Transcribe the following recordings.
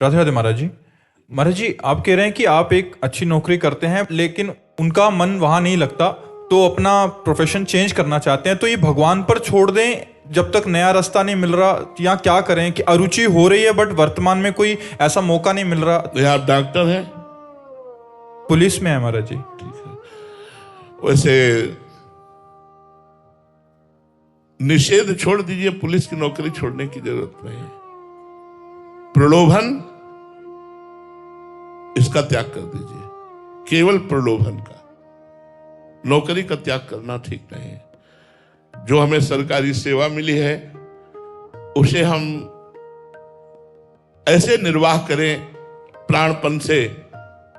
राधे राधे महाराज जी। महाराज जी, आप कह रहे हैं कि आप एक अच्छी नौकरी करते हैं लेकिन उनका मन वहां नहीं लगता तो अपना प्रोफेशन चेंज करना चाहते हैं, तो ये भगवान पर छोड़ दें जब तक नया रास्ता नहीं मिल रहा, या क्या करें कि अरुचि हो रही है बट वर्तमान में कोई ऐसा मौका नहीं मिल रहा। तो आप डॉक्टर हैं? पुलिस में है महाराज जी। ठीक है। वैसे निषेध छोड़ दीजिए, पुलिस की नौकरी छोड़ने की जरूरत नहीं। प्रलोभन, इसका त्याग कर दीजिए, केवल प्रलोभन का। नौकरी का त्याग करना ठीक नहीं है। जो हमें सरकारी सेवा मिली है उसे हम ऐसे निर्वाह करें प्राणपन से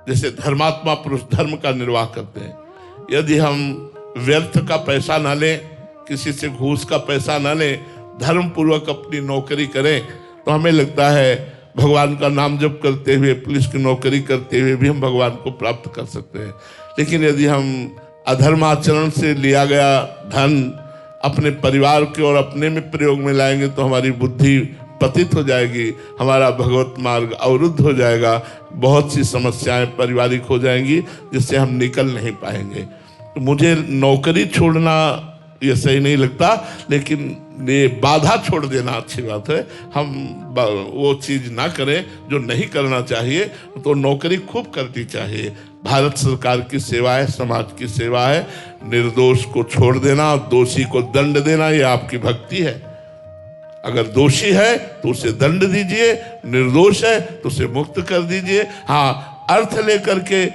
जैसे धर्मात्मा पुरुष धर्म का निर्वाह करते हैं। यदि हम व्यर्थ का पैसा ना लें, किसी से घूस का पैसा ना लें, धर्म पूर्वक अपनी नौकरी करें, तो हमें लगता है भगवान का नाम जप करते हुए, पुलिस की नौकरी करते हुए भी हम भगवान को प्राप्त कर सकते हैं। लेकिन यदि हम अधर्माचरण से लिया गया धन अपने परिवार के और अपने में प्रयोग में लाएंगे तो हमारी बुद्धि पतित हो जाएगी, हमारा भगवत मार्ग अवरुद्ध हो जाएगा, बहुत सी समस्याएं पारिवारिक हो जाएंगी जिससे हम निकल नहीं पाएंगे। तो मुझे नौकरी छोड़ना ये सही नहीं लगता, लेकिन ये बाधा छोड़ देना अच्छी बात है। हम वो चीज ना करें जो नहीं करना चाहिए, तो नौकरी खूब करनी चाहिए। भारत सरकार की सेवा है, समाज की सेवा है। निर्दोष को छोड़ देना, दोषी को दंड देना, ये आपकी भक्ति है। अगर दोषी है तो उसे दंड दीजिए, निर्दोष है तो उसे मुक्त कर दीजिए। हाँ, अर्थ लेकर के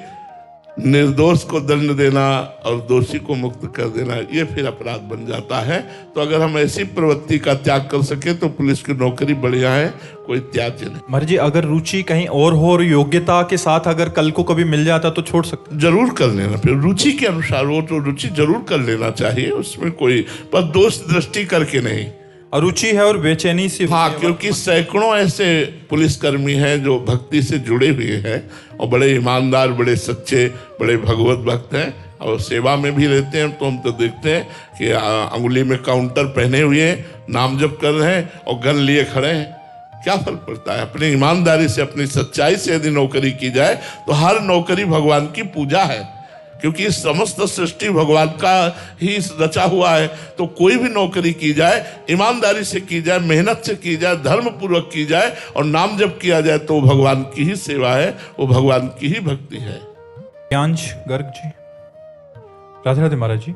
निर्दोष को दंड देना और दोषी को मुक्त कर देना, ये फिर अपराध बन जाता है। तो अगर हम ऐसी प्रवृत्ति का त्याग कर सके तो पुलिस की नौकरी बढ़िया है, कोई त्याज्य नहीं। महाराज जी, अगर रुचि कहीं और हो और योग्यता के साथ अगर कल को कभी मिल जाता तो छोड़ सकते? जरूर कर लेना, फिर रुचि के अनुसार वो तो रुचि जरूर कर लेना चाहिए, उसमें कोई पर दोष दृष्टि करके नहीं। अरुचि है और बेचैनी सी। हाँ, क्योंकि सैकड़ों ऐसे पुलिसकर्मी हैं जो भक्ति से जुड़े हुए हैं और बड़े ईमानदार, बड़े सच्चे, बड़े भगवत भक्त हैं और सेवा में भी रहते हैं। तो हम तो देखते हैं कि अंगुली में काउंटर पहने हुए नाम जप कर रहे हैं और गन लिए खड़े हैं। क्या फर्क पड़ता है? अपनी ईमानदारी से, अपनी सच्चाई से यदि नौकरी की जाए तो हर नौकरी भगवान की पूजा है, क्योंकि समस्त सृष्टि भगवान का ही रचा हुआ है। तो कोई भी नौकरी की जाए, ईमानदारी से की जाए, मेहनत से की जाए, धर्म पूर्वक की जाए और नाम जप किया जाए तो भगवान की ही सेवा है, वो भगवान की ही भक्ति है। ज्ञांश गर्ग जी। राधे राधे महाराज जी।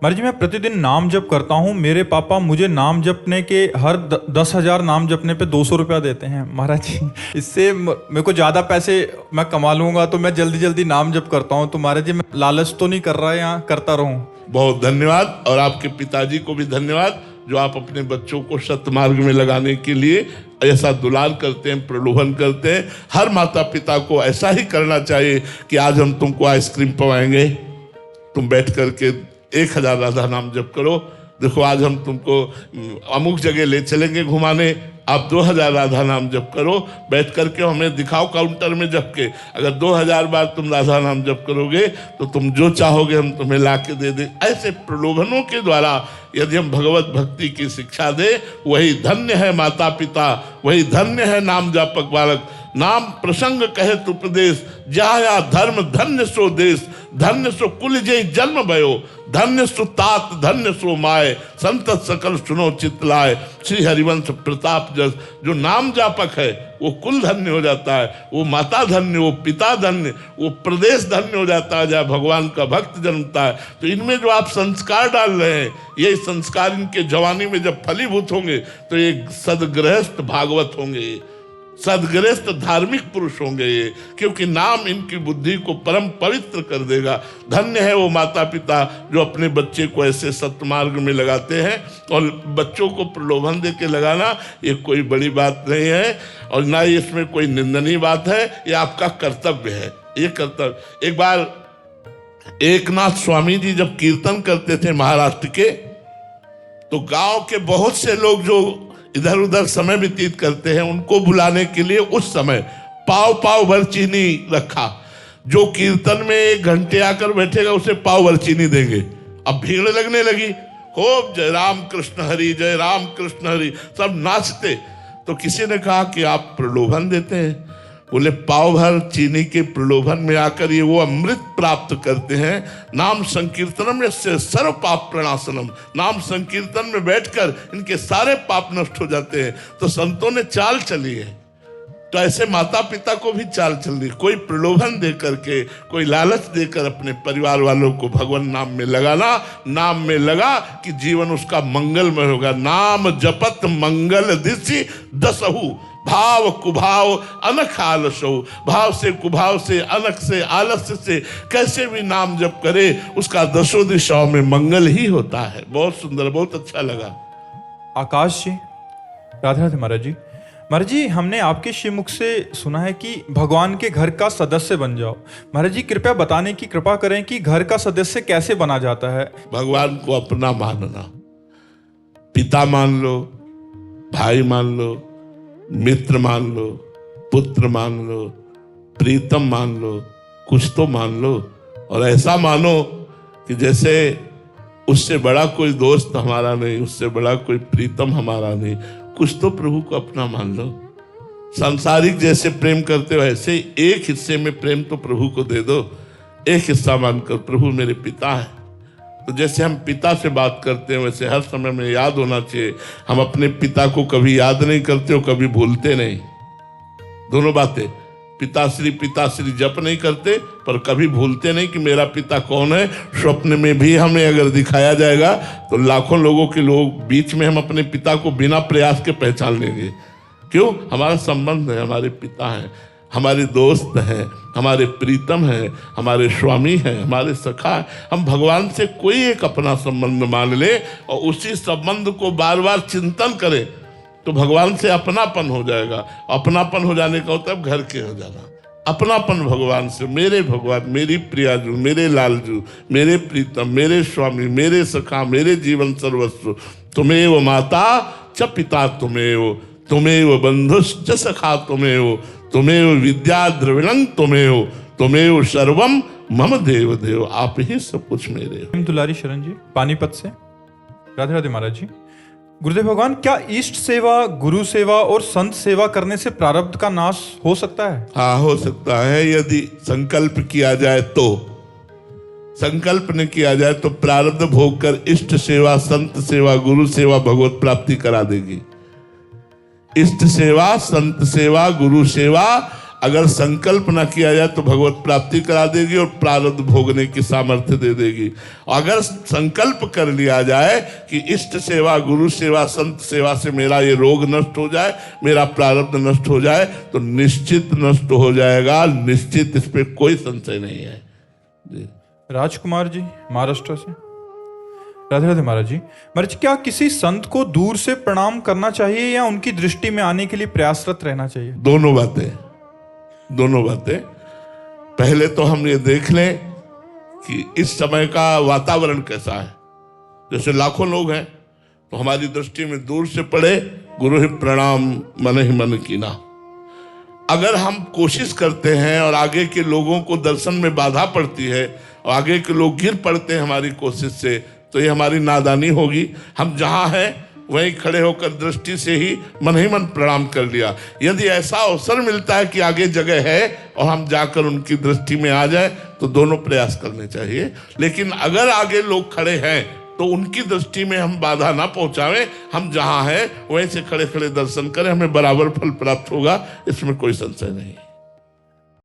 महाराज जी, मैं प्रतिदिन नाम जप करता हूँ। मेरे पापा मुझे नाम जपने के हर 10,000 नाम जपने पे 200 रुपया देते हैं। महाराज जी, इससे मेरे को ज़्यादा पैसे मैं कमा लूंगा तो मैं जल्दी जल्दी नाम जप करता हूँ। तो महाराज जी, मैं लालच तो नहीं कर रहा या करता रहूँ? बहुत धन्यवाद, और आपके पिताजी को भी धन्यवाद जो आप अपने बच्चों को सत्मार्ग में लगाने के लिए ऐसा दुलार करते हैं, प्रलोभन करते हैं। हर माता पिता को ऐसा ही करना चाहिए कि आज हम तुमको आइसक्रीम पवाएंगे, तुम बैठ करके 1000 राधा नाम जप करो। देखो आज हम तुमको अमुक जगह ले चलेंगे घुमाने, आप 2000 राधा नाम जप करो, बैठ करके हमें दिखाओ काउंटर में जप के। अगर 2000 बार तुम राधा नाम जप करोगे तो तुम जो चाहोगे हम तुम्हें ला के दे दें। ऐसे प्रलोभनों के द्वारा यदि हम भगवत भक्ति की शिक्षा दे, वही धन्य है माता पिता, वही धन्य है नाम जापक बालक। नाम प्रसंग कहे तु प्रदेश, जाया धर्म धन्य सो देश, धन्य सो कुल जय जन्म भयो, धन्य सो तात धन्य सो माय, संतत सकल सुनो चितलाय। श्री हरिवंश प्रताप जस, जो नाम जापक है वो कुल धन्य हो जाता है, वो माता धन्य, वो पिता धन्य, वो प्रदेश धन्य हो जाता है जहाँ भगवान का भक्त जन्मता है। तो इनमें जो आप संस्कार डाल रहे हैं, ये संस्कार इनके जवानी में जब फलीभूत होंगे तो ये सदगृहस्थ भागवत होंगे, सदगृहस्थ धार्मिक पुरुष होंगे ये, क्योंकि नाम इनकी बुद्धि को परम पवित्र कर देगा। धन्य है वो माता पिता जो अपने बच्चे को ऐसे सत्मार्ग में लगाते हैं। और बच्चों को प्रलोभन दे के लगाना ये कोई बड़ी बात नहीं है और ना ही इसमें कोई निंदनीय बात है, ये आपका कर्तव्य है, ये कर्तव्य। एक बार एकनाथ स्वामी जी जब कीर्तन करते थे महाराष्ट्र के, तो गांव के बहुत से लोग जो इधर उधर समय व्यतीत करते हैं, उनको बुलाने के लिए उस समय पाव पाव भर चीनी रखा। जो कीर्तन में 1 घंटे आकर बैठेगा उसे पाव भर चीनी देंगे। अब भीड़ लगने लगी, खूब जय राम कृष्ण हरि, जय राम कृष्ण हरि, सब नाचते। तो किसी ने कहा कि आप प्रलोभन देते हैं। बोले पाव भर चीनी के प्रलोभन में आकर ये वो अमृत प्राप्त करते हैं। नाम संकीर्तनम यस्य सर्व पाप प्रणाशनम, नाम संकीर्तन में बैठकर इनके सारे पाप नष्ट हो जाते हैं। तो संतों ने चाल चली है, तो ऐसे माता पिता को भी चाल चल रही। कोई प्रलोभन दे करके, कोई लालच देकर अपने परिवार वालों को भगवान नाम में लगाना, नाम में लगा कि जीवन उसका मंगलमय होगा। नाम जपत मंगल दिशि दसहु, भाव कुभाव अनख आलसो, भाव से कुभाव से अनख से आलस्य से कैसे भी नाम जप करे उसका दसों दिशाओं में मंगल ही होता है। बहुत सुंदर, बहुत अच्छा लगा। आकाश जी, राधे राधे महाराज जी। महाराज जी, हमने आपके श्रीमुख से सुना है कि भगवान के घर का सदस्य बन जाओ। महाराज जी, कृपया बताने की कृपा करें कि घर का सदस्य कैसे बना जाता है। भगवान को अपना मानना, पिता मान लो, भाई मान लो, मित्र मान लो, पुत्र मान लो, प्रीतम मान लो, कुछ तो मान लो। और ऐसा मानो कि जैसे उससे बड़ा कोई दोस्त हमारा नहीं, उससे बड़ा कोई प्रीतम हमारा नहीं। कुछ तो प्रभु को अपना मान लो। सांसारिक जैसे प्रेम करते हो ऐसे एक हिस्से में प्रेम तो प्रभु को दे दो। एक हिस्सा मानकर प्रभु मेरे पिता है। तो जैसे हम पिता से बात करते हैं वैसे हर समय में याद होना चाहिए। हम अपने पिता को कभी याद नहीं करते और कभी भूलते नहीं। दोनों बातें, पिताश्री जप नहीं करते पर कभी भूलते नहीं कि मेरा पिता कौन है। स्वप्न में भी हमें अगर दिखाया जाएगा तो लाखों लोगों के बीच में हम अपने पिता को बिना प्रयास के पहचान लेंगे। क्यों? हमारा संबंध है, हमारे पिता हैं, हमारे दोस्त हैं, हमारे प्रीतम हैं, हमारे स्वामी हैं, हमारे सखा हैं। हम भगवान से कोई एक अपना संबंध मान ले और उसी संबंध को बार बार चिंतन करें तो भगवान से अपनापन हो जाएगा। अपनापन हो जाने का मतलब घर के हो जाना। अपनापन भगवान से, मेरे भगवान, मेरी प्रियाजू, मेरे लालजू, मेरे प्रीतम, मेरे स्वामी, मेरे सखा, मेरे जीवन सर्वस्व। तुम्हें वो माता च पिता, तुम्हें वो बंधुश्च सखा, तुम्हें वो विद्या द्रविणं, तुम्हें वो सर्वम मम देव देव। आप ही सब कुछ मेरे हो। दुलारी शरण जी, पानीपत से। राधे राधे महाराज जी। गुरुदेव भगवान, क्या इष्ट सेवा, गुरु सेवा और संत सेवा करने से प्रारब्ध का नाश हो सकता है? हाँ, हो सकता है यदि संकल्प किया जाए तो। संकल्प न किया जाए तो प्रारब्ध भोग कर इष्ट सेवा, संत सेवा, गुरु सेवा भगवत प्राप्ति करा देगी। इष्ट सेवा, संत सेवा, गुरु सेवा अगर संकल्प न किया जाए तो भगवत प्राप्ति करा देगी और प्रारब्ध भोगने की सामर्थ्य दे देगी। अगर संकल्प कर लिया जाए कि इष्ट सेवा, गुरु सेवा, संत सेवा से मेरा ये रोग नष्ट हो जाए, मेरा प्रारब्ध नष्ट हो जाए, तो निश्चित नष्ट हो जाएगा, निश्चित, इस पे कोई संशय नहीं है जी। राजकुमार जी, महाराष्ट्र से। राधे राधे महाराज जी। महाराज जी, क्या किसी संत को दूर से प्रणाम करना चाहिए या उनकी दृष्टि में आने के लिए प्रयासरत रहना चाहिए? दोनों बातें। पहले तो हम ये देख लें कि इस समय का वातावरण कैसा है। जैसे लाखों लोग हैं तो हमारी दृष्टि में दूर से पड़े, गुरु ही प्रणाम मन ही मन कीना। अगर हम कोशिश करते हैं और आगे के लोगों को दर्शन में बाधा पड़ती है और आगे के लोग गिर पड़ते हैं हमारी कोशिश से, तो ये हमारी नादानी होगी। हम जहाँ हैं वहीं खड़े होकर दृष्टि से ही मन प्रणाम कर लिया। यदि ऐसा अवसर मिलता है कि आगे जगह है और हम जाकर उनकी दृष्टि में आ जाए तो दोनों प्रयास करने चाहिए। लेकिन अगर आगे लोग खड़े हैं तो उनकी दृष्टि में हम बाधा ना पहुंचावें। हम जहां हैं वहीं से खड़े खड़े दर्शन करें, हमें बराबर फल प्राप्त होगा, इसमें कोई संशय नहीं।